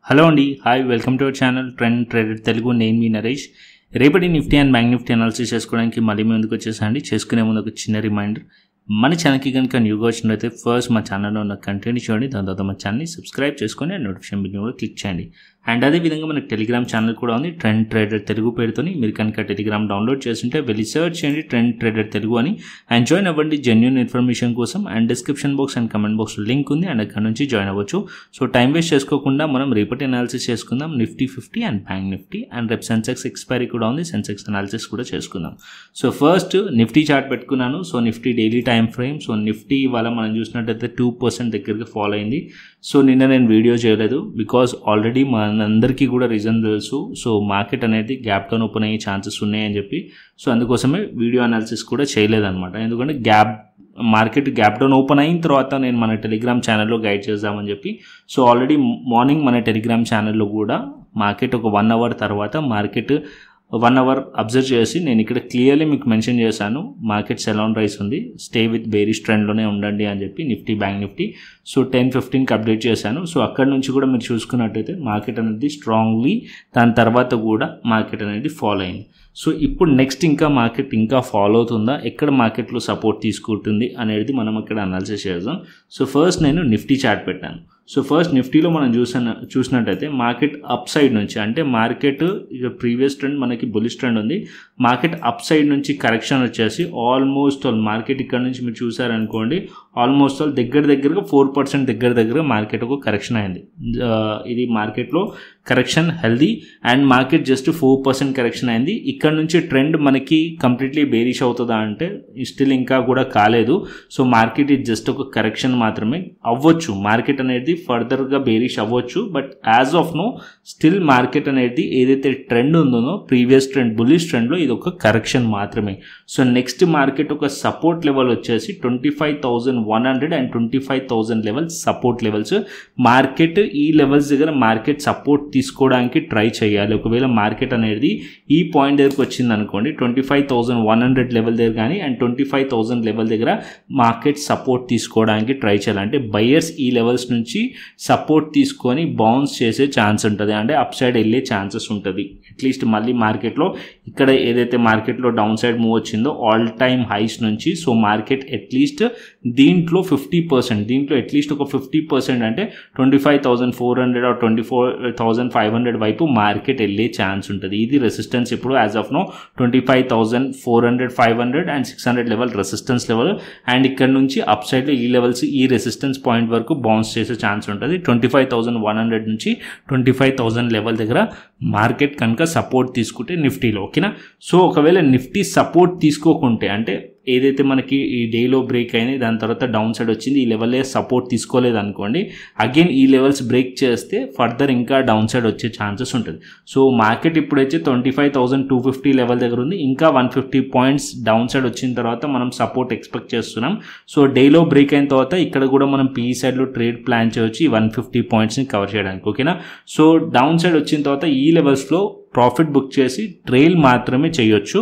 Hello అండి, hi, welcome to our channel trend trader Telugu. నేను మీ నరేష్. రేపటి Nifty and bank Nifty analysis చేసుకోవడానికి మళ్ళీ ముందుకు వచ్చేసండి. చేసుకునే ముందు ఒక చిన్న రిమైండర్, మన ఛానల్కి కనుక న్యూగా వచ్చినట్లయితే ఫస్ట్ మా ఛానల్లో ఉన్న కంటెంట్ చూడండి, దాని తర్వాత మా ఛానల్ని సబ్స్క్రైబ్ చేసుకొని అండ్ నోటిఫికేషన్ బిల్ కూడా క్లిక్ చేయండి. అండ్ అదేవిధంగా మనకు టెలిగ్రామ్ ఛానల్ కూడా ఉంది, ట్రెండ్ ట్రేడర్ తెలుగు పేరుతోని. మీరు కనుక టెలిగ్రామ్ డౌన్లోడ్ చేస్తుంటే వెళ్ళి సర్చ్ చేయండి ట్రెండ్ ట్రేడర్ తెలుగు అని, అండ్ జాయిన్ అవ్వండి జెన్యూన్ ఇన్ఫర్మేషన్ కోసం. And description box and comment బాక్స్లో లింక్ ఉంది, అండ్ అక్కడ నుంచి జాయిన్ అవ్వచ్చు. సో టైం వేస్ట్ చేసుకోకుండా మనం రేపటి అనాలిసిస్ చేసుకుందాం, Nifty 50 and bank Nifty. And రేపు సెన్సెక్స్ ఎక్స్పైరీ కూడా ఉంది, సెన్సెక్స్ అనాలిసిస్ కూడా చేసుకుందాం. సో ఫస్ట్ నిఫ్టీ చార్ట్ పెట్టుకున్నాను. So Nifty daily time frame. So Nifty ఇవాళ మనం చూసినట్టయితే 2% దగ్గరికి ఫాలో అయింది. సో నిన్న నేను వీడియో చేయలేదు బికాజ్ ఆల్రెడీ మనందరికీ కూడా రీజన్ తెలుసు. సో మార్కెట్ అనేది గ్యాప్ డౌన్ ఓపెన్ అయ్యే ఛాన్సెస్ ఉన్నాయని చెప్పి, సో అందుకోసమే వీడియో అనాలిసిస్ కూడా చేయలేదన్నమాట. ఎందుకంటే మార్కెట్ గ్యాప్ డౌన్ ఓపెన్ అయిన తర్వాత నేను మన టెలిగ్రామ్ ఛానల్లో గైడ్ చేద్దామని చెప్పి. సో ఆల్రెడీ మార్నింగ్ మన టెలిగ్రామ్ ఛానల్లో కూడా మార్కెట్ ఒక 1 అవర్ తర్వాత మార్కెట్ 1 అవర్ అబ్జర్వ్ చేసి నేను ఇక్కడ క్లియర్లీ మీకు మెన్షన్ చేశాను, మార్కెట్ సెల్ ఆన్ రైస్ ఉంది, స్టే విత్ బేరిష్ ట్రెండ్లోనే ఉండండి అని చెప్పి నిఫ్టీ బ్యాంక్ నిఫ్టీ. సో 10:15కి అప్డేట్ చేశాను. సో అక్కడ నుంచి కూడా మీరు చూసుకున్నట్టయితే మార్కెట్ అనేది స్ట్రాంగ్లీ దాని తర్వాత కూడా మార్కెట్ అనేది ఫాలో అయింది. సో ఇప్పుడు నెక్స్ట్ ఇంకా మార్కెట్ ఇంకా ఫాలో అవుతుందా, ఎక్కడ మార్కెట్లో సపోర్ట్ తీసుకుంటుంది అనేది మనం ఇక్కడ అనాలిసిస్ చేద్దాం. సో ఫస్ట్ నేను నిఫ్టీ చార్ట్ పెట్టాను. సో ఫస్ట్ నిఫ్టీలో మనం చూసినట్టయితే మార్కెట్ అప్ సైడ్ నుంచి, అంటే మార్కెట్ ఇక ప్రీవియస్ ట్రెండ్ మనకి బులిష్ ట్రెండ్ ఉంది, మార్కెట్ అప్ సైడ్ నుంచి కరెక్షన్ వచ్చేసి ఆల్మోస్ట్ ఆల్ మార్కెట్ ఇక్కడ నుంచి మీరు చూసారనుకోండి, ఆల్మోస్ట్ ఆల్ దగ్గరగా 4% దగ్గర మార్కెట్ ఒక కరెక్షన్ అయింది. ఇది మార్కెట్లో correction healthy, and market just 4% correction అయింది. ఇక్కడ నుంచి ట్రెండ్ మనకి కంప్లీట్లీ బేరిష్ అవుతుందా అంటే స్టిల్ ఇంకా కూడా కాలేదు. సో మార్కెట్ ఇది జస్ట్ ఒక కరెక్షన్ మాత్రమే అవ్వచ్చు, మార్కెట్ అనేది ఫర్దర్గా బేరిష్ అవ్వచ్చు. But as of now still market అనేది ఏదైతే ట్రెండ్ ఉందో ప్రీవియస్ ట్రెండ్ బుల్లిష్ ట్రెండ్లో ఇది ఒక కరెక్షన్ మాత్రమే. సో నెక్స్ట్ మార్కెట్ ఒక సపోర్ట్ లెవెల్ వచ్చేసి 25,100 and 25,000 levels support levels. Market ఈ లెవెల్స్ దగ్గర మార్కెట్ సపోర్ట్ తీసుకోవడానికి ట్రై చేయాలి. ఒకవేళ మార్కెట్ అనేది ఈ పాయింట్ దగ్గరకు వచ్చింది అనుకోండి, 25,100 లెవెల్ దగ్గర కానీ అండ్ 25,000 లెవెల్ దగ్గర మార్కెట్ సపోర్ట్ తీసుకోవడానికి ట్రై చేయాలి. అంటే బయర్స్ ఈ లెవెల్స్ నుంచి సపోర్ట్ తీసుకొని బౌన్స్ చేసే ఛాన్స్ ఉంటుంది, అంటే అప్ సైడ్ వెళ్ళే ఛాన్సెస్ ఉంటుంది. అట్లీస్ట్ మళ్ళీ మార్కెట్లో ఇక్కడ ఏదైతే మార్కెట్లో డౌన్ సైడ్ మూవ్ వచ్చిందో ఆల్ టైమ్ హైస్ నుంచి, సో మార్కెట్ అట్లీస్ట్ దీంట్లో 50%, దీంట్లో అట్లీస్ట్ ఒక 50% అంటే 25,400 ఆర్ 24,500 వైపు మార్కెట్ వెళ్ళే ఛాన్స్ ఉంటుంది. ఇది రెసిస్టెన్స్ ఇప్పుడు as of now 25,400, 500 and 600 level resistance level. And ఇక్కడ నుంచి అప్ సైడ్లో ఈ లెవెల్స్ ఈ రెసిస్టెన్స్ పాయింట్ వరకు బౌన్స్ చేసే ఛాన్స్ ఉంటుంది. 25,100 నుంచి 25,000 లెవెల్ దగ్గర మార్కెట్ కనుక సపోర్ట్ తీసుకుంటే నిఫ్టీలో, ఓకేనా. సో ఒకవేళ నిఫ్టీ సపోర్ట్ తీసుకోకుంటే, అంటే ఏదైతే మనకి ఈ డేలో బ్రేక్ అయింది దాని తర్వాత డౌన్ సైడ్ వచ్చింది, ఈ లెవెల్ సపోర్ట్ తీసుకోలేదు అనుకోండి, అగైన్ ఈ లెవెల్స్ బ్రేక్ చేస్తే ఫర్దర్ ఇంకా డౌన్ సైడ్ వచ్చే ఛాన్సెస్ ఉంటుంది. సో మార్కెట్ ఇప్పుడైతే 25,250 లెవెల్ దగ్గర ఉంది, ఇంకా 150 పాయింట్స్ డౌన్ సైడ్ వచ్చిన తర్వాత మనం సపోర్ట్ ఎక్స్పెక్ట్ చేస్తున్నాం. సో డేలో బ్రేక్ అయిన తర్వాత ఇక్కడ కూడా మనం పీఈ సైడ్లో ట్రేడ్ ప్లాన్ చేయవచ్చు ఈ 150 పాయింట్స్ని కవర్ చేయడానికి, ఓకేనా. సో డౌన్ సైడ్ వచ్చిన తర్వాత ఈ లెవెల్స్లో ప్రాఫిట్ బుక్ చేసి ట్రైల్ మాత్రమే చేయొచ్చు.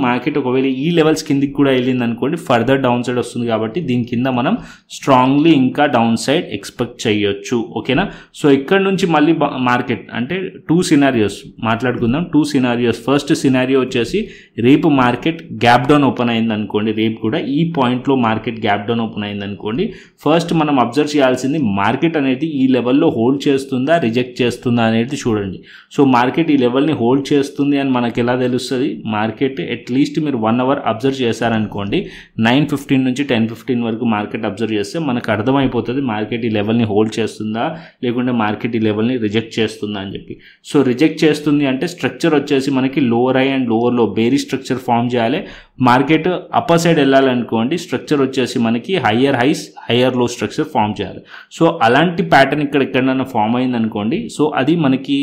మార్కెట్ ఒకవేళ ఈ లెవెల్స్ కిందికి కూడా వెళ్ళింది అనుకోండి, ఫర్దర్ డౌన్ సైడ్ వస్తుంది కాబట్టి దీని కింద మనం స్ట్రాంగ్లీ ఇంకా డౌన్ సైడ్ ఎక్స్పెక్ట్ చేయొచ్చు, ఓకేనా. సో ఇక్కడ నుంచి మళ్ళీ మార్కెట్ అంటే 2 సినారియోస్ మాట్లాడుకుందాం. 2 సినారియోస్. ఫస్ట్ సినారియో వచ్చేసి రేపు మార్కెట్ గ్యాప్ డౌన్ ఓపెన్ అయింది అనుకోండి, రేపు కూడా ఈ పాయింట్లో మార్కెట్ గ్యాప్ డౌన్ ఓపెన్ అయింది అనుకోండి, ఫస్ట్ మనం అబ్జర్వ్ చేయాల్సింది మార్కెట్ అనేది ఈ లెవెల్లో హోల్డ్ చేస్తుందా రిజెక్ట్ చేస్తుందా అనేది చూడండి. సో మార్కెట్ ఈ లెవెల్ని హోల్డ్ చేస్తుంది అని మనకి ఎలా తెలుస్తుంది, మార్కెట్ అట్లీస్ట్ మీరు 1 అవర్ అబ్జర్వ్ చేశారనుకోండి, 9:15 నుంచి 10:15 వరకు మార్కెట్ అబ్జర్వ్ చేస్తే మనకు అర్థమైపోతుంది మార్కెట్ ఈ లెవెల్ని హోల్డ్ చేస్తుందా లేకుంటే మార్కెట్ ఈ లెవెల్ని రిజెక్ట్ చేస్తుందా అని చెప్పి. సో రిజెక్ట్ చేస్తుంది అంటే స్ట్రక్చర్ వచ్చేసి మనకి lower high and lower low bearish structure form చేయాలి. మార్కెట్ అప్పర్ సైడ్ వెళ్ళాలనుకోండి, స్ట్రక్చర్ వచ్చేసి మనకి higher highs higher low structure form చేయాలి. సో అలాంటి ప్యాటర్న్ ఇక్కడ ఎక్కడైనా ఫామ్ అయింది అనుకోండి, సో అది మనకి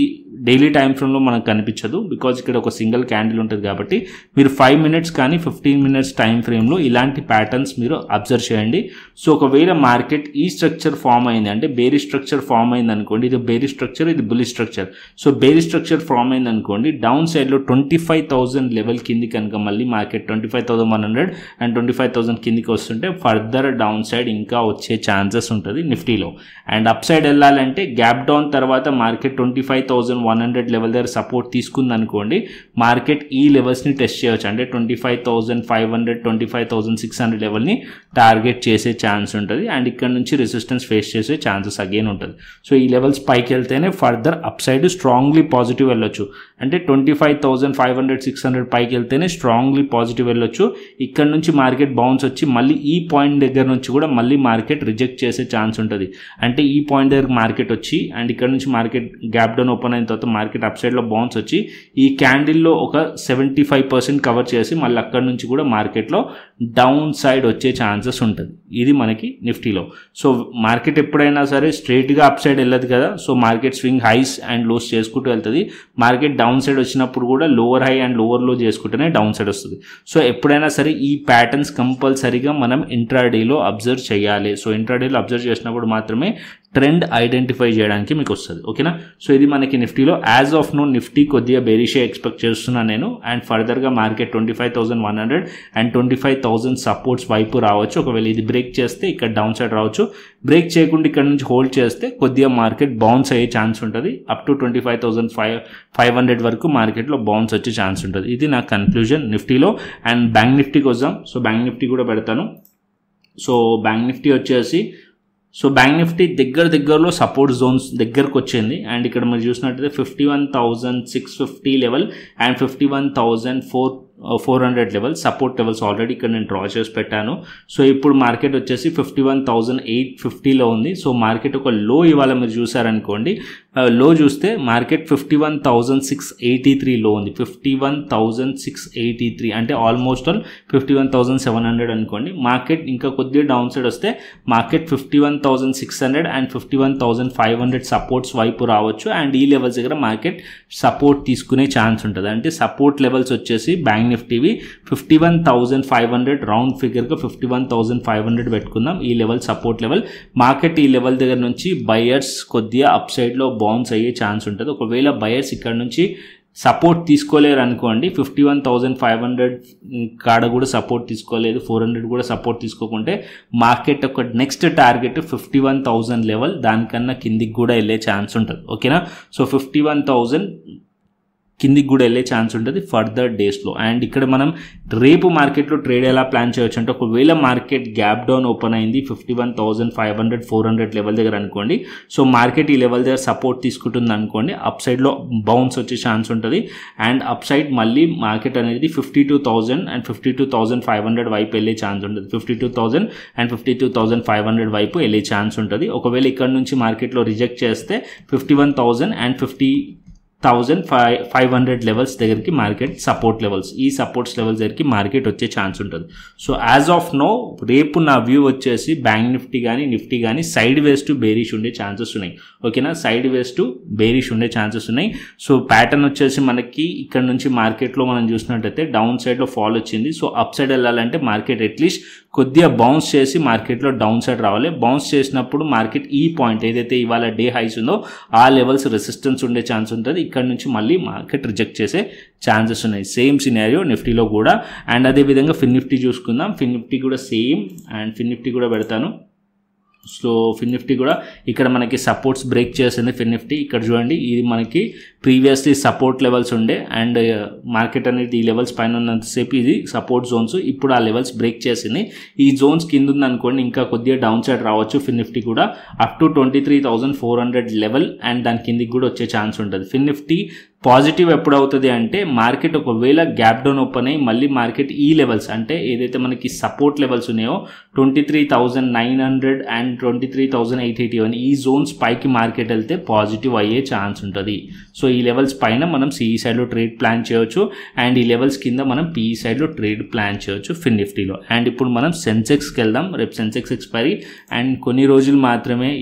డైలీ టైం ఫ్రేమ్లో మనకు కనిపించదు బికాజ్ ఇక్కడ ఒక సింగిల్ క్యాండిల్ ఉంటుంది కాబట్టి. మీరు 5 మినిట్స్ కానీ 15 మినిట్స్ టైం ఫ్రేమ్లో ఇలాంటి ప్యాటర్న్స్ మీరు అబ్జర్వ్ చేయండి. సో ఒకవేళ మార్కెట్ ఈ స్ట్రక్చర్ ఫామ్ అయింది అంటే బేరీ స్ట్రక్చర్ ఫామ్ అయింది అనుకోండి, ఇది బేరీ స్ట్రక్చర్ ఇది bullish structure. So bearish structure form అయింది అనుకోండి, డౌన్ సైడ్లో 25,000 లెవెల్ కింది కనుక మళ్ళీ మార్కెట్ 25,100 అండ్ 25,000 కిందికి వస్తుంటే ఫర్దర్ డౌన్ సైడ్ ఇంకా వచ్చే ఛాన్సెస్ ఉంటుంది నిఫ్టీలో. అండ్ అప్ సైడ్ వెళ్ళాలంటే గ్యాప్ డౌన్ తర్వాత మార్కెట్ 25,100 లెవెల్ దగ్గర సపోర్ట్ తీసుకుంది అనుకోండి, మార్కెట్ ఈ లెవెల్స్ని టెస్ట్ చేయవచ్చు. అంటే 25,500 25,600 లెవెల్ని టార్గెట్ చేసే ఛాన్స్ ఉంటుంది. అండ్ ఇక్కడ నుంచి రెసిస్టెన్స్ ఫేస్ చేసే ఛాన్సెస్ అగైన్ ఉంటుంది. సో ఈ లెవెల్స్ పైకి వెళ్తేనే further up side strongly positive వెళ్ళొచ్చు. అంటే 25,500 600 పైకి వెళ్తేనే స్ట్రాంగ్లీ పాజిటివ్ వెళ్ళొచ్చు. ఇక్కడ నుంచి మార్కెట్ బౌన్స్ వచ్చి మళ్ళీ ఈ పాయింట్ దగ్గర నుంచి కూడా మళ్ళీ మార్కెట్ రిజెక్ట్ చేసే ఛాన్స్ ఉంటుంది. అంటే ఈ పాయింట్ దగ్గర మార్కెట్ వచ్చి అండ్ ఇక్కడ నుంచి మార్కెట్ గ్యాప్ డౌన్ ఓపెన్ అయిన తర్వాత మార్కెట్ అప్ సైడ్లో బౌన్స్ వచ్చి ఈ క్యాండిల్లో ఒక 75% కవర్ చేసి మళ్ళీ అక్కడ నుంచి కూడా మార్కెట్లో డౌన్ సైడ్ వచ్చే ఛాన్సెస్ ఉంటుంది. ఇది మనకి నిఫ్టీలో. సో మార్కెట్ ఎప్పుడైనా సరే స్ట్రైట్గా అప్ సైడ్ వెళ్ళదు కదా. So market swing highs and lows చేసుకుంటూ వెళ్తుంది. మార్కెట్ డౌన్ సైడ్ వచ్చినప్పుడు కూడా లోవర్ హై అండ్ లోవర్ లో చేసుకుంటేనే డౌన్ సైడ్ వస్తుంది. సో ఎప్పుడైనా సరే ఈ ప్యాటర్న్స్ కంపల్సరీగా మనం ఇంట్రాడేలో అబ్జర్వ్ చేయాలి. సో ఇంట్రాడేలో అబ్జర్వ్ చేసినప్పుడు మాత్రమే ట్రెండ్ ఐడెంటిఫై చేయడానికి మీకు వస్తుంది. ఓకేనా. సో ఇది మనకి నిఫ్టీలో. యాజ్ ఆఫ్ నో నిఫ్టీ కొద్దిగా బేరిషే ఎక్స్పెక్ట్ చేస్తున్నాను నేను. అండ్ ఫర్దర్గా మార్కెట్ 25,100 అండ్ 25,000 సపోర్ట్స్ వైపు రావచ్చు. ఒకవేళ ఇది బ్రేక్ చేస్తే ఇక్కడ డౌన్ సైడ్ రావచ్చు. బ్రేక్ చేయకుండా ఇక్కడ నుంచి హోల్డ్ చేస్తే కొద్దిగా మార్కెట్ బౌన్స్ అయ్యే ఛాన్స్ ఉంటుంది. అప్ టు 25,500 వరకు మార్కెట్లో బౌన్స్ వచ్చే ఛాన్స్ ఉంటుంది. ఇది నా కన్క్లూజన్ నిఫ్టీలో. అండ్ బ్యాంక్ నిఫ్టీకి వద్దాం. సో బ్యాంక్ నిఫ్టీ కూడా పెడతాను. సో బ్యాంక్ నిఫ్టీ వచ్చేసి బ్యాంక్ నిఫ్టీ దగ్గరలో సపోర్ట్ జోన్స్ దగ్గరకు వచ్చింది. అండ్ ఇక్కడ మీరు చూసినట్టయితే 51,650 level and 51,400 level support levels already ఇక్కడ నేను డ్రా చేసి పెట్టాను. సో ఇప్పుడు మార్కెట్ వచ్చేసి 51,850లో ఉంది. సో మార్కెట్ ఒక లో ఇవాళ మీరు చూసారనుకోండి, లో చూస్తే మార్కెట్ 51,683 లో ఉంది. 51,683 అంటే ఆల్మోస్ట్ ఆల్ 51,700 అనుకోండి. మార్కెట్ ఇంకా కొద్దిగా డౌన్ సైడ్ వస్తే మార్కెట్ 51,600 అండ్ 51,500 సపోర్ట్స్ వైపు రావచ్చు. అండ్ ఈ లెవెల్స్ దగ్గర మార్కెట్ సపోర్ట్ తీసుకునే ఛాన్స్ ఉంటుంది. అంటే సపోర్ట్ లెవెల్స్ వచ్చేసి బ్యాంక్ నిఫ్టీవి 51,500 రౌండ్ ఫిగర్గా 51,500 పెట్టుకుందాం. ఈ లెవెల్ సపోర్ట్ లెవెల్. మార్కెట్ ఈ లెవెల్ దగ్గర నుంచి బయర్స్ కొద్దిగా అప్ సైడ్లో బౌన్స్ అయ్యే ఛాన్స్ ఉంటుంది. ఒకవేళ బయర్స్ ఇక్కడ నుంచి సపోర్ట్ తీసుకోలేరు అనుకోండి, 51,500 కాడ కూడా సపోర్ట్ తీసుకోలేదు, 400 కూడా సపోర్ట్ తీసుకోకుంటే మార్కెట్ ఒక నెక్స్ట్ టార్గెట్ 51,000 లెవెల్, దానికన్నా కిందికి కూడా వెళ్ళే ఛాన్స్ ఉంటుంది. ఓకేనా. సో 51,000 కిందికి కూడా వెళ్ళే ఛాన్స్ ఉంటుంది ఫర్దర్ డేస్లో. అండ్ ఇక్కడ మనం రేపు మార్కెట్లో ట్రేడ్ ఎలా ప్లాన్ చేయొచ్చు అంటే, ఒకవేళ మార్కెట్ గ్యాప్ డౌన్ ఓపెన్ అయింది 51,500 400 లెవెల్ దగ్గర అనుకోండి. సో మార్కెట్ ఈ లెవెల్ దగ్గర సపోర్ట్ తీసుకుంటుంది అనుకోండి, అప్ సైడ్లో బౌన్స్ వచ్చే ఛాన్స్ ఉంటుంది. అండ్ అప్ సైడ్ మళ్ళీ మార్కెట్ అనేది 52,000 అండ్ 52,500 వైపు వెళ్ళే ఛాన్స్ ఉంటుంది. 52,000 అండ్ 52,500 వైపు వెళ్ళే ఛాన్స్ ఉంటుంది. ఒకవేళ ఇక్కడ నుంచి మార్కెట్లో రిజెక్ట్ చేస్తే 51,000 అండ్ 50,500 లెవెల్స్ దగ్గరికి మార్కెట్ సపోర్ట్ లెవెల్స్, ఈ సపోర్ట్స్ లెవెల్స్ దగ్గరికి మార్కెట్ వచ్చే ఛాన్స్ ఉంటుంది. సో యాజ్ ఆఫ్ నో రేపు నా వ్యూ వచ్చేసి బ్యాంక్ నిఫ్టీ కానీ నిఫ్టీ కానీ సైడ్ వేస్ టు బేరిష్ ఉండే ఛాన్సెస్ ఉన్నాయి. ఓకేనా. సైడ్ వేస్ టు బేరిష్ ఉండే ఛాన్సెస్ ఉన్నాయి. సో ప్యాటర్న్ వచ్చేసి మనకి ఇక్కడ నుంచి మార్కెట్లో మనం చూసినట్టయితే డౌన్ సైడ్లో ఫాల్ వచ్చింది. సో అప్ సైడ్ వెళ్ళాలంటే మార్కెట్ అట్లీస్ట్ కొద్దిగా బౌన్స్ చేసి మార్కెట్లో డౌన్ సైడ్ రావాలి. బౌన్స్ చేసినప్పుడు మార్కెట్ ఈ పాయింట్ ఏదైతే ఇవాళ డే హైస్ ఉందో ఆ లెవెల్స్ రెసిస్టెన్స్ ఉండే ఛాన్స్ ఉంటుంది. ఇక్కడ నుంచి మళ్ళీ మార్కెట్ రిజెక్ట్ చేసే ఛాన్సెస్ ఉన్నాయి. సేమ్ సినారియో నిఫ్టీలో కూడా. అండ్ అదేవిధంగా ఫిన్ నిఫ్టీ చూసుకుందాం. ఫిన్ నిఫ్టీ కూడా సేమ్. అండ్ ఫిన్ నిఫ్టీ కూడా పెడతాను. సో ఫిన్ నిఫ్టీ కూడా ఇక్కడ మనకి సపోర్ట్స్ బ్రేక్ చేసింది. ఫిన్ నిఫ్టీ ఇక్కడ చూడండి, ఇది మనకి ప్రీవియస్లీ సపోర్ట్ లెవెల్స్ ఉండే అండ్ మార్కెట్ అనేది ఈ లెవెల్స్ పైన ఉన్నంతసేపు ఇది సపోర్ట్ జోన్స్. ఇప్పుడు ఆ లెవెల్స్ బ్రేక్ చేసింది. ఈ జోన్స్ కింద ఉందనుకోండి ఇంకా కొద్దిగా డౌన్ సైడ్ రావచ్చు. ఫిన్ నిఫ్టీ కూడా అప్ టు 23,400 లెవెల్ అండ్ దాని కిందికి కూడా వచ్చే ఛాన్స్ ఉంటుంది. ఫిన్ నిఫ్టీ పాజిటివ్ ఎప్పుడు అవుతుంది అంటే మార్కెట్ ఒకవేళ గ్యాప్ డౌన్ ఓపెన్ అయ్యి మళ్ళీ మార్కెట్ ఈ లెవెల్స్ అంటే ఏదైతే మనకి సపోర్ట్ లెవెల్స్ ఉన్నాయో 23,900 అండ్ 23,881 ఈ జోన్స్ పైకి మార్కెట్ వెళ్తే పాజిటివ్ అయ్యే ఛాన్స్ ఉంటుంది. సో ఈ లెవెల్స్ పైన మనం సిఈ సైడ్లో ట్రేడ్ ప్లాన్ చేయొచ్చు అండ్ ఈ లెవెల్స్ కింద మనం పిఈ సైడ్లో ట్రేడ్ ప్లాన్ చేయొచ్చు ఫిన్ నిఫ్టీలో. అండ్ ఇప్పుడు మనం సెన్సెక్స్కి వెళ్దాం. రేపు సెన్సెక్స్ ఎక్స్పైరీ అండ్ కొన్ని రోజులు మాత్రమే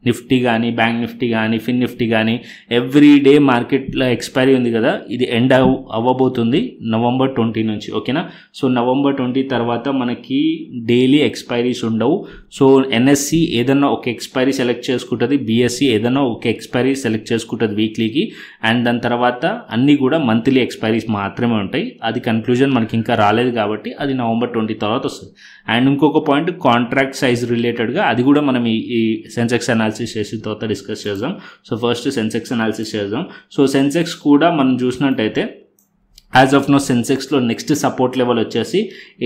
నిఫ్టీ కానీ బ్యాంక్ నిఫ్టీ కానీ ఫిన్ నిఫ్టీ కానీ ఎవ్రీ డే మార్కెట్లో ఎక్స్పైరీ ఉంది కదా, ఇది ఎండ్ అవ్వబోతుంది November 20 నుంచి. ఓకేనా. సో November 20 తర్వాత మనకి డైలీ ఎక్స్పైరీస్ ఉండవు. సో NSE ఏదన్నా ఒక ఎక్స్పైరీ సెలెక్ట్ చేసుకుంటుంది, BSE ఏదన్నా ఒక ఎక్స్పైరీ సెలెక్ట్ చేసుకుంటుంది వీక్లీకి, అండ్ దాని తర్వాత అన్నీ కూడా మంత్లీ ఎక్స్పైరీస్ మాత్రమే ఉంటాయి. అది కన్క్లూజన్ మనకి ఇంకా రాలేదు కాబట్టి అది November 20 తర్వాత వస్తుంది. అండ్ ఇంకొక పాయింట్ కాంట్రాక్ట్ సైజ్ రిలేటెడ్గా, అది కూడా మనం ఈ సెన్సెక్స్ అనాలిసిస్ చేసిన తర్వాత డిస్కస్ చేద్దాం. సో ఫస్ట్ సెన్సెక్స్ అనాలిసిస్ చేద్దాం. సో సెన్సెక్స్ కూడా మనం చూసినట్టయితే యాజ్ ఆఫ్ నో సెన్సెక్స్లో నెక్స్ట్ సపోర్ట్ లెవెల్ వచ్చేసి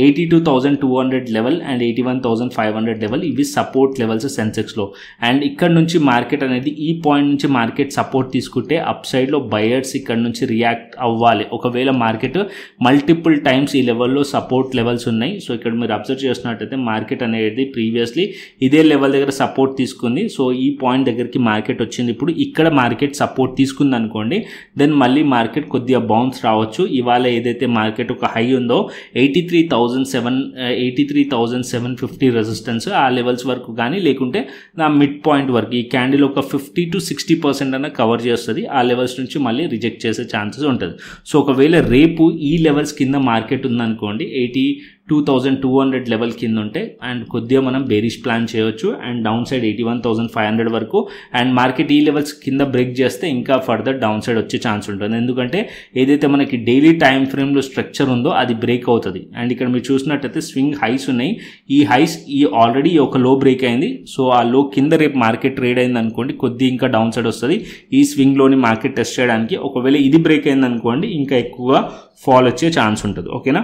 82,200 లెవెల్ అండ్ 81,500 లెవెల్, ఇవి సపోర్ట్ లెవెల్స్ సెన్సెక్స్లో. అండ్ ఇక్కడ నుంచి మార్కెట్ అనేది ఈ పాయింట్ నుంచి మార్కెట్ సపోర్ట్ తీసుకుంటే అప్ సైడ్లో బయర్స్ ఇక్కడ నుంచి రియాక్ట్ అవ్వాలి. ఒకవేళ మార్కెట్ మల్టిపుల్ టైమ్స్ ఈ లెవెల్లో సపోర్ట్ లెవెల్స్ ఉన్నాయి. సో ఇక్కడ మీరు అబ్జర్వ్ చేసినట్టయితే మార్కెట్ అనేది ప్రీవియస్లీ ఇదే లెవెల్ దగ్గర సపోర్ట్ తీసుకుంది. సో ఈ పాయింట్ దగ్గరికి మార్కెట్ వచ్చింది. ఇప్పుడు ఇక్కడ మార్కెట్ సపోర్ట్ తీసుకుంది అనుకోండి, దెన్ మళ్ళీ మార్కెట్ కొద్దిగా బౌన్స్ రావచ్చు. ఇవాళ ఏదైతే మార్కెట్ ఒక హై ఉందో 83,750 రెసిస్టెన్స్, ఆ లెవెల్స్ వరకు కానీ లేకుంటే నా మిడ్ పాయింట్ వరకు ఈ క్యాండిల్ ఒక 50 to 60% అన్న కవర్ చేస్తుంది. ఆ లెవెల్స్ నుంచి మళ్ళీ రిజెక్ట్ చేసే ఛాన్సెస్ ఉంటుంది. సో ఒకవేళ రేపు ఈ లెవెల్స్ కింద మార్కెట్ ఉందనుకోండి, 82,200 లెవెల్ కింద ఉంటే అండ్ కొద్దిగా మనం బేరిష్ ప్లాన్ చేయొచ్చు. అండ్ డౌన్ సైడ్ 81,500 వరకు, అండ్ మార్కెట్ ఈ లెవెల్స్ కింద బ్రేక్ చేస్తే ఇంకా ఫర్దర్ డౌన్ సైడ్ వచ్చే ఛాన్స్ ఉంటుంది. ఎందుకంటే ఏదైతే మనకి డైలీ టైం ఫ్రేమ్లో స్ట్రక్చర్ ఉందో అది బ్రేక్ అవుతుంది. అండ్ ఇక్కడ మీరు చూసినట్టయితే స్వింగ్ హైస్ ఉన్నాయి. ఈ హైస్ ఆల్రెడీ ఒక లో బ్రేక్ అయింది. సో ఆ లో కింద రేపు మార్కెట్ ట్రేడ్ అయింది అనుకోండి, కొద్దిగా ఇంకా డౌన్ సైడ్ వస్తుంది ఈ స్వింగ్లోని మార్కెట్ టెస్ట్ చేయడానికి. ఒకవేళ ఇది బ్రేక్ అయింది అనుకోండి, ఇంకా ఎక్కువగా ఫాల్ వచ్చే ఛాన్స్ ఉంటుంది. ఓకేనా.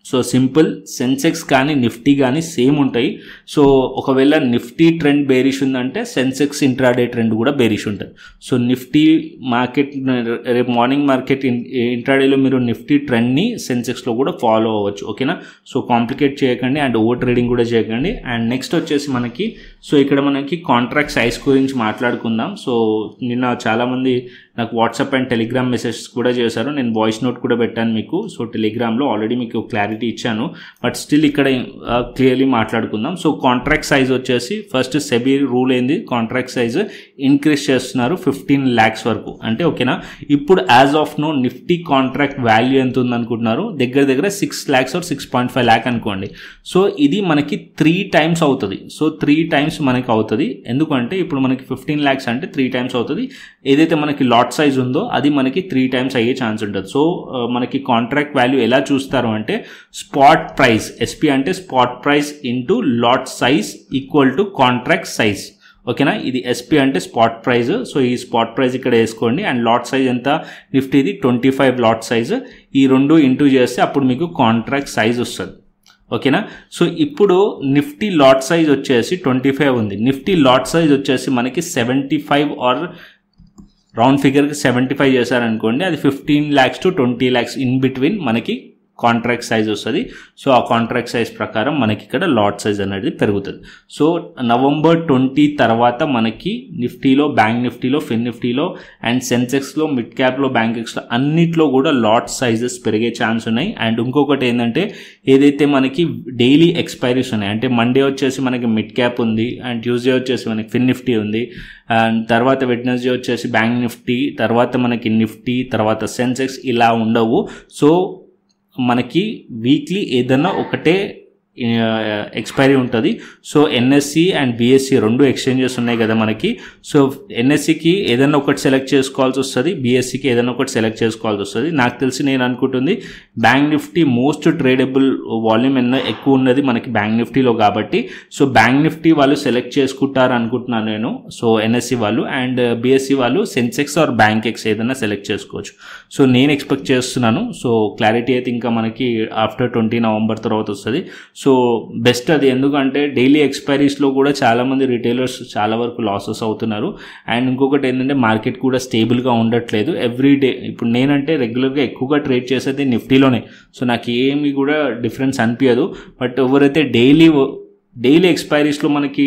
సో సింపుల్, సెన్సెక్స్ కానీ నిఫ్టీ కానీ సేమ్ ఉంటాయి. సో ఒకవేళ నిఫ్టీ ట్రెండ్ బేరిష్ ఉందంటే సెన్సెక్స్ ఇంట్రాడే ట్రెండ్ కూడా బేరిష్ ఉంటుంది. సో నిఫ్టీ మార్కెట్ రేపు మార్నింగ్ మార్కెట్ ఇంట్రాడేలో మీరు నిఫ్టీ ట్రెండ్ని సెన్సెక్స్లో కూడా ఫాలో అవ్వచ్చు. ఓకేనా. సో కాంప్లికేట్ చేయకండి అండ్ ఓవర్ ట్రేడింగ్ కూడా చేయకండి. అండ్ నెక్స్ట్ వచ్చేసి మనకి ఇక్కడ మనకి కాంట్రాక్ట్ సైజ్ గురించి మాట్లాడుకుందాం. సో నిన్న చాలామంది నాకు వాట్సాప్ అండ్ టెలిగ్రామ్ మెసేజెస్ కూడా చేశారు. నేను వాయిస్ నోట్ కూడా పెట్టాను మీకు. సో టెలిగ్రామ్లో ఆల్రెడీ మీకు క్లారిటీ ఇచ్చాను, బట్ స్టిల్ ఇక్కడ క్లియర్లీ మాట్లాడుకుందాం. సో కాంట్రాక్ట్ సైజ్ వచ్చేసి ఫస్ట్ సెబీ రూల్ ఏంది, కాంట్రాక్ట్ సైజ్ ఇంక్రీజ్ చేస్తున్నారు 15 lakhs వరకు. అంటే ఓకేనా. ఇప్పుడు as of now Nifty contract value ఎంత ఉంది అనుకుంటున్నారు, దగ్గర 6 lakhs or 6.5 lakh అనుకోండి. సో ఇది మనకి 3 times అవుతుంది. సో 3 times మనకి అవుతుంది. ఎందుకంటే ఇప్పుడు మనకి 15 lakhs అంటే 3 times అవుతుంది. ఏదైతే మనకి లాట్ సైజ్ ఉందో అది మనకి 3 times అయ్యే ఛాన్స్ ఉంటుంది. సో మనకి కాంట్రాక్ట్ వాల్యూ ఎలా చూస్తారు అంటే స్పాట్ ప్రైస్, ఎస్పీ అంటే spot price into lot size equal to contract size. ఓకేనా. ఇది ఎస్పీ అంటే స్పాట్ ప్రైజ్. సో ఈ స్పాట్ ప్రైస్ ఇక్కడ వేసుకోండి. అండ్ లాట్ సైజ్ ఎంత, నిఫ్టీది 25 లాట్ సైజ్. ఈ రెండు ఇంటూ చేస్తే అప్పుడు మీకు కాంట్రాక్ట్ సైజ్ వస్తుంది. ఓకేనా. సో ఇప్పుడు నిఫ్టీ లాట్ సైజ్ వచ్చేసి 25 ఉంది. నిఫ్టీ లాట్ సైజ్ వచ్చేసి మనకి 75 ఆర్ రౌండ్ ఫిగర్కి 75 చేశారనుకోండి, అది 15 lakhs to 20 lakhs in between మనకి కాంట్రాక్ట్ సైజ్ వస్తుంది. సో ఆ కాంట్రాక్ట్ సైజ్ ప్రకారం మనకి ఇక్కడ లాట్ సైజ్ అనేది పెరుగుతుంది. సో November 20 తర్వాత మనకి నిఫ్టీలో, బ్యాంక్ నిఫ్టీలో, ఫిన్ నిఫ్టీలో అండ్ సెన్సెక్స్లో, మిడ్ క్యాప్లో, బ్యాంక్ ఎక్స్లో అన్నిట్లో కూడా లాట్ సైజెస్ పెరిగే ఛాన్స్ ఉన్నాయి. అండ్ ఇంకొకటి ఏంటంటే ఏదైతే మనకి డైలీ ఎక్స్పైరీస్ ఉన్నాయి, అంటే మండే వచ్చేసి మనకి మిడ్ క్యాప్ ఉంది, అండ్ ట్యూస్డే వచ్చేసి మనకి ఫిన్ నిఫ్టీ ఉంది, అండ్ తర్వాత వెడ్నెస్డే వచ్చేసి బ్యాంక్ నిఫ్టీ, తర్వాత మనకి నిఫ్టీ, తర్వాత సెన్సెక్స్, ఇలా ఉండవు. సో మనకి వీక్లీ ఏదన్నా ఒకటే ఎక్స్పైరీ ఉంటుంది. సో ఎన్ఎస్సి అండ్ బిఎస్సి రెండు ఎక్స్చేంజెస్ ఉన్నాయి కదా మనకి. సో ఎన్ఎస్సికి ఏదైనా ఒకటి సెలెక్ట్ చేసుకోవాల్సి వస్తుంది, బిఎస్సికి ఏదైనా ఒకటి సెలెక్ట్ చేసుకోవాల్సి వస్తుంది. నాకు తెలిసి నేను అనుకుంటుంది bank Nifty most tradable volume ఎక్కువ ఉన్నది మనకి బ్యాంక్ నిఫ్టీలో కాబట్టి, సో బ్యాంక్ నిఫ్టీ వాళ్ళు సెలెక్ట్ చేసుకుంటారు అనుకుంటున్నాను నేను. సో ఎన్ఎస్సి వాళ్ళు అండ్ బిఎస్సి వాళ్ళు సెన్సెక్స్ ఆర్ బ్యాంక్ ఎక్స్ ఏదైనా సెలెక్ట్ చేసుకోవచ్చు. సో నేను ఎక్స్పెక్ట్ చేస్తున్నాను. సో క్లారిటీ అయితే ఇంకా మనకి ఆఫ్టర్ 20 November తర్వాత వస్తుంది. సో బెస్ట్ అది, ఎందుకంటే డైలీ ఎక్స్పైరీస్లో కూడా చాలామంది రిటైలర్స్ చాలా వరకు లాసెస్ అవుతున్నారు. అండ్ ఇంకొకటి ఏంటంటే మార్కెట్ కూడా స్టేబుల్గా ఉండట్లేదు ఎవ్రీ డే. ఇప్పుడు నేనంటే రెగ్యులర్గా ఎక్కువగా ట్రేడ్ చేసేది నిఫ్టీలోనే, సో నాకు ఏమి కూడా డిఫరెన్స్ అనిపించదు. బట్ ఎవరైతే డైలీ ఎక్స్పైరీస్లో మనకి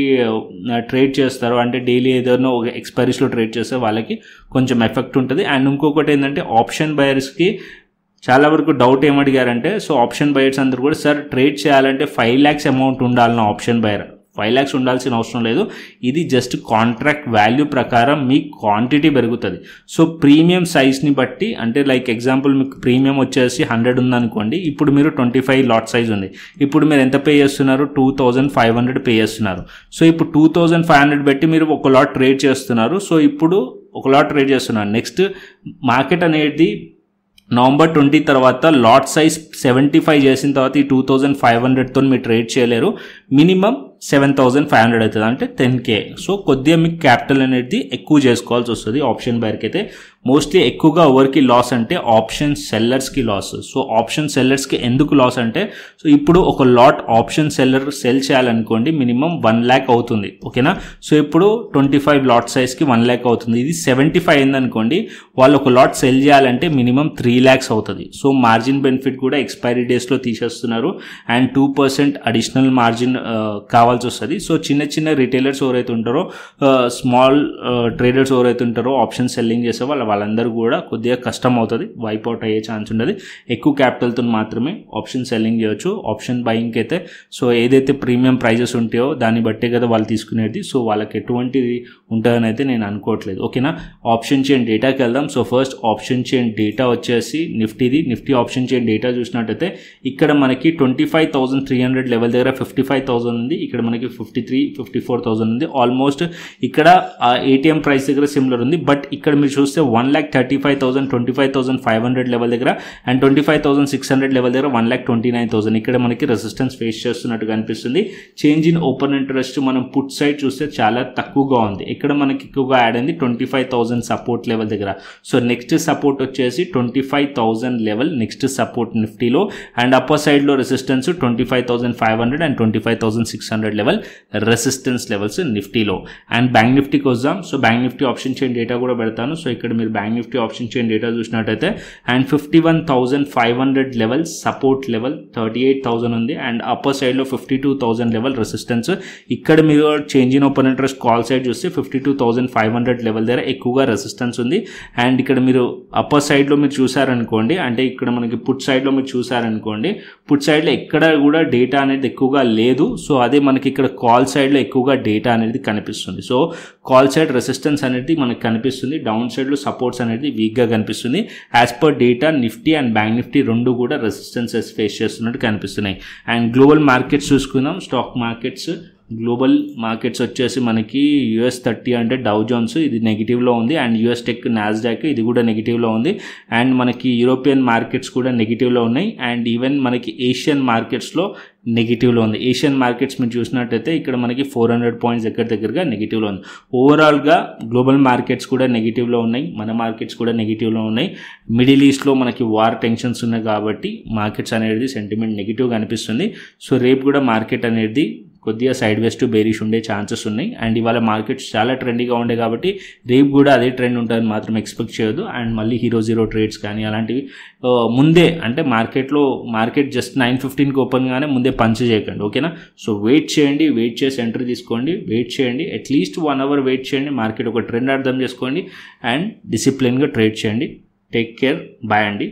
ట్రేడ్ చేస్తారో, అంటే డైలీ ఏదైనా ఒక ఎక్స్పైరీస్లో ట్రేడ్ చేస్తే వాళ్ళకి కొంచెం ఎఫెక్ట్ ఉంటుంది. అండ్ ఇంకొకటి ఏంటంటే ఆప్షన్ బయర్స్కి చాలా వరకు డౌట్ ఏమడిగారంటే, సో ఆప్షన్ బయర్స్ అందరూ కూడా సార్ ట్రేడ్ చేయాలంటే 5 lakhs అమౌంట్ ఉండాలన్న ఆప్షన్ బయర్. 5 lakhs ఉండాల్సిన అవసరం లేదు. ఇది జస్ట్ కాంట్రాక్ట్ వాల్యూ ప్రకారం మీ క్వాంటిటీ పెరుగుతుంది. సో ప్రీమియం సైజ్ని బట్టి, అంటే లైక్ ఎగ్జాంపుల్ మీకు ప్రీమియం వచ్చేసి 100 ఉందనుకోండి, ఇప్పుడు మీరు 25 లాట్ సైజ్ ఉంది, ఇప్పుడు మీరు ఎంత పే చేస్తున్నారు, 2500 పే చేస్తున్నారు. సో ఇప్పుడు 2500 పెట్టి మీరు ఒక లాట్ ట్రేడ్ చేస్తున్నారు. సో ఇప్పుడు ఒక లాట్ ట్రేడ్ చేస్తున్నారు. నెక్స్ట్ మార్కెట్ అనేది నవంబర్ 20 తర్వాత లాట్ సైజ్ 75 చేసిన తర్వాత ఈ 2500తో మీరు ట్రేడ్ చేయలేరు. మినిమం 7500 అవుతుంది, అంటే 10K. సో కొద్దిగా మీకు క్యాపిటల్ అనేది ఎక్కువ చేసుకోవాల్సి వస్తుంది ఆప్షన్ బయర్కి అయితే. మోస్ట్లీ ఎక్కువగా ఎవరికి లాస్ అంటే ఆప్షన్ సెల్లర్స్కి లాస్. సో ఆప్షన్ సెల్లర్స్కి ఎందుకు లాస్ అంటే, సో ఇప్పుడు ఒక లాట్ ఆప్షన్ సెల్లర్ సెల్ చేయాలనుకోండి మినిమం 1 lakh అవుతుంది, ఓకేనా. సో ఇప్పుడు 25 లాట్ సైజ్కి 1 lakh అవుతుంది. ఇది 75 అయిందనుకోండి, వాళ్ళు ఒక లాట్ సెల్ చేయాలంటే మినిమం 3 lakhs అవుతుంది. సో మార్జిన్ బెనిఫిట్ కూడా ఎక్స్పైరీ డేస్లో తీసేస్తున్నారు అండ్ 2% అడిషనల్ మార్జిన్ కావాల్సి వస్తుంది. సో చిన్న చిన్న రిటైలర్స్ ఎవరైతే ఉంటారో, స్మాల్ ట్రేడర్స్ ఎవరైతే ఉంటారో ఆప్షన్ సెల్లింగ్ చేసే వాళ్ళందరూ కూడా కొద్దిగా కష్టం అవుతుంది, వైప్ అవుట్ అయ్యే ఛాన్స్ ఉండదు. ఎక్కువ క్యాపిటల్తో మాత్రమే ఆప్షన్ సెల్లింగ్ చేయొచ్చు. ఆప్షన్ బయింగ్ అయితే సో ఏదైతే ప్రీమియం ప్రైజెస్ ఉంటాయో దాన్ని బట్టే కదా వాళ్ళు తీసుకునేది. సో వాళ్ళకి ఎటువంటిది ఉంటుందని అయితే నేను అనుకోవట్లేదు, ఓకేనా. ఆప్షన్ చైన్ డేటాకి వెళ్దాం. So first option chain data వచ్చేసి నిఫ్టీ ఆప్షన్ చైన్ డేటా చూసినట్టయితే ఇక్కడ మనకి 25,300 లెవెల్ దగ్గర 55,000 ఉంది, ఇక్కడ మనకి 54,000 ఉంది. ఆల్మోస్ట్ ఇక్కడ ఏటీఎం ప్రైస్ దగ్గర సిమిలర్ ఉంది. బట్ ఇక్కడ మీరు చూస్తే 1,35,000, 25,500 లెవెల్ దగ్గర అండ్ 25,600 లెవెల్ దగ్గర 1,29,000 ఇక్కడ మనకి రెసిస్టెన్స్ ఫేస్ చేస్తున్నట్టుగా అనిపిస్తుంది. చేంజ్ ఇన్ ఓపెన్ ఇంట్రెస్ట్ మనం పుట్ సైడ్ చూస్తే చాలా తక్కువగా ఉంది. ఇక్కడ మనకి ఎక్కువగా యాడ్ అయింది 25,000 సపోర్ట్ లెవెల్ దగ్గర. సో నెక్స్ట్ సపోర్ట్ వచ్చేసి 25,000 లెవెల్ నెక్స్ట్ సపోర్ట్ నిఫ్టీలో, అండ్ అప్పర్ సైడ్లో resistance 25,500 and 25,600 level resistance levels నిఫ్టీలో. అండ్ బ్యాంక్ నిఫ్టీకి వద్దాం. So bank Nifty option chain data కూడా పెడతాను. సో ఇక్కడ మీరు bank Nifty option chain data చూసినట్టయితే అండ్ 51,500 లెవెల్ సపోర్ట్ లెవెల్ 38,000 ఉంది అండ్ అప్పర్ సైడ్లో 52,000 లెవెల్ రెసిస్టెన్స్. ఇక్కడ మీరు change in open interest call side చూస్తే 52,500 లెవెల్ దగ్గర ఎక్కువగా రెసిస్టెన్స్ ఉంది. అండ్ ఇక్కడ మీరు అప్పర్ సైడ్లో మీరు చూసారనుకోండి, అంటే ఇక్కడ మనకి పుట్ సైడ్లో మీరు చూసారనుకోండి, పుట్ సైడ్లో ఎక్కడ కూడా డేటా అనేది ఎక్కువగా లేదు. సో అదే మనకి ఇక్కడ కాల్ సైడ్లో ఎక్కువగా డేటా అనేది కనిపిస్తుంది. సో కాల్ సైడ్ రెసిస్టెన్స్ అనేది మనకు కనిపిస్తుంది, డౌన్ సైడ్లో సపోర్ట్స్ అనేది వీక్గా కనిపిస్తుంది. As per data Nifty and bank Nifty రెండు కూడా రెసిస్టెన్సెస్ ఫేస్ చేస్తున్నట్టు కనిపిస్తున్నాయి. అండ్ గ్లోబల్ మార్కెట్స్ చూసుకుందాం. స్టాక్ మార్కెట్స్ గ్లోబల్ మార్కెట్స్ వచ్చేసి మనకి US30 అంటే డౌ జోన్స్ ఇది నెగిటివ్లో ఉంది అండ్ US టెక్ నాస్డాక్ ఇది కూడా నెగిటివ్లో ఉంది అండ్ మనకి యూరోపియన్ మార్కెట్స్ కూడా నెగిటివ్లో ఉన్నాయి అండ్ ఈవెన్ మనకి ఏషియన్ మార్కెట్స్లో నెగిటివ్లో ఉంది. ఏషియన్ మార్కెట్స్ మీరు చూసినట్టయితే ఇక్కడ మనకి 400 పాయింట్స్ దగ్గరగా నెగిటివ్లో ఉంది. ఓవరాల్గా గ్లోబల్ మార్కెట్స్ కూడా నెగిటివ్లో ఉన్నాయి, మన మార్కెట్స్ కూడా నెగిటివ్లో ఉన్నాయి. మిడిల్ ఈస్ట్లో మనకి వార్ టెన్షన్స్ ఉన్నాయి కాబట్టి మార్కెట్స్ అనేది సెంటిమెంట్ నెగిటివ్గా అనిపిస్తుంది. సో రేపు కూడా మార్కెట్ అనేది కొద్దిగా సైడ్ వేస్ టు బేరిష్ ఉండే ఛాన్సెస్ ఉన్నాయి అండ్ ఇవాళ మార్కెట్స్ చాలా ట్రెండీగా ఉండే కాబట్టి రేపు కూడా అదే ట్రెండ్ ఉంటుందని మాత్రం ఎక్స్పెక్ట్ చేయొద్దు. అండ్ మళ్ళీ హీరో ట్రేడ్స్ కానీ అలాంటివి ముందే అంటే మార్కెట్ జస్ట్ 9:15కి ఓపెన్ గానే ముందే పంచ్ చేయకండి, ఓకేనా. సో వెయిట్ చేసి ఎంట్రీ తీసుకోండి, వెయిట్ చేయండి, అట్లీస్ట్ 1 hour వెయిట్ చేయండి, మార్కెట్ ఒక ట్రెండ్ అర్థం చేసుకోండి అండ్ డిసిప్లిన్గా ట్రేడ్ చేయండి. టేక్ కేర్, బాయ్ అండి.